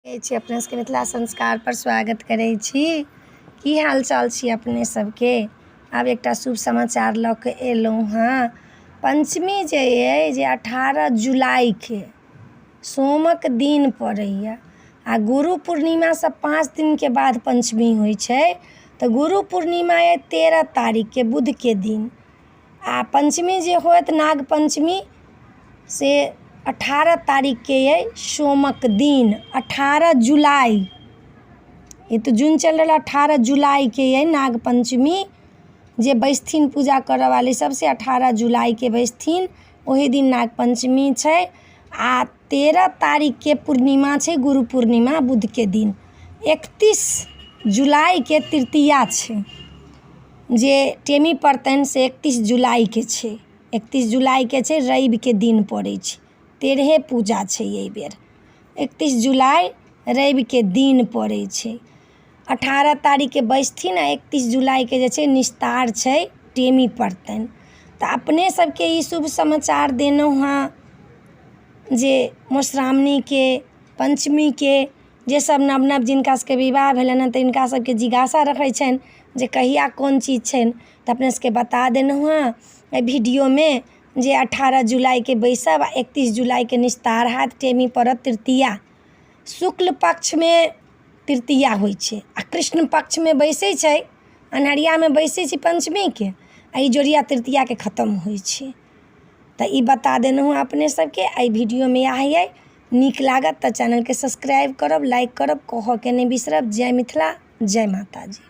अपने सबके मिथिला संस्कार पर स्वागत करै छी। की हाल चाल छी अपने सबके। आब एकटा शुभ समाचार लऽ कऽ एलहुँ हँ। पंचमी जे अइ जे 18 जुलाइके सोमक दिन पड़ैए आ गुरु पूर्णिमासँ 5 दिनके बाद पंचमी होइ छै। तऽ गुरु पूर्णिमा अइ 13 तारीखके बुधके दिन आ पंचमी जे होत नाग पंचमी से 18 तारीखके अइ सोमक दिन 18 जुलाई। ये तो जून चल रहा 18 जुलाइके अइ नाग पंचमी जे बैसथिन पूजा करऽ वाली सबसे 18 जुलाइके बैसथिन। ओही दिन नाग पंचमी छै आ 13 तारीखके पूर्णिमा छै गुरु पूर्णिमा बुधके दिन। 31 जुलाइके तृतीया छै जे टेमी पड़तनि से 31 जुलाइके छै। 31 जुलाइके छै रविके दिन पड़ै छै। 13हे पूजा छै एहि बेर। 31 जुलाई रविके दिन पड़ै छै। 18 तारीखके बैसथिन आ 31 जुलाइके जे छै निस्तार छै टेमी पड़तनि। तऽ अपने सबके ई शुभ समाचार देलहुँ हँ जे मधुश्रावणीके पंचमीके जे सब नव नव जिनका सबके विवाह भेलनि हँ तऽ हिनका सबके जिज्ञासा रखै छनि जे कहिया कोन चीज छनि। तऽ अपने सबके बता देलहुँ हँ एहि वीडियोमे जे 18 जुलाइके बैसब आ 31 जुलाइके निस्तार हैत टेमी पड़त तृतीया। शुक्ल पक्षमे तृतीया होइ छै आ कृष्ण पक्षमे बैसै छै अन्हरियामे बैसै छै पंचमीके आ ई जोड़िया तृतीयाके खत्म होइ छै। तऽ ई बता देलहुँ हँ अपने सबके। एहि वीडियोमे इएह अइ। नीक लागत तऽ चैनलके सब्सक्राइब करब, लाइक करब, कहऽके नहि बिसरब। जय मिथिला, जय माता जी।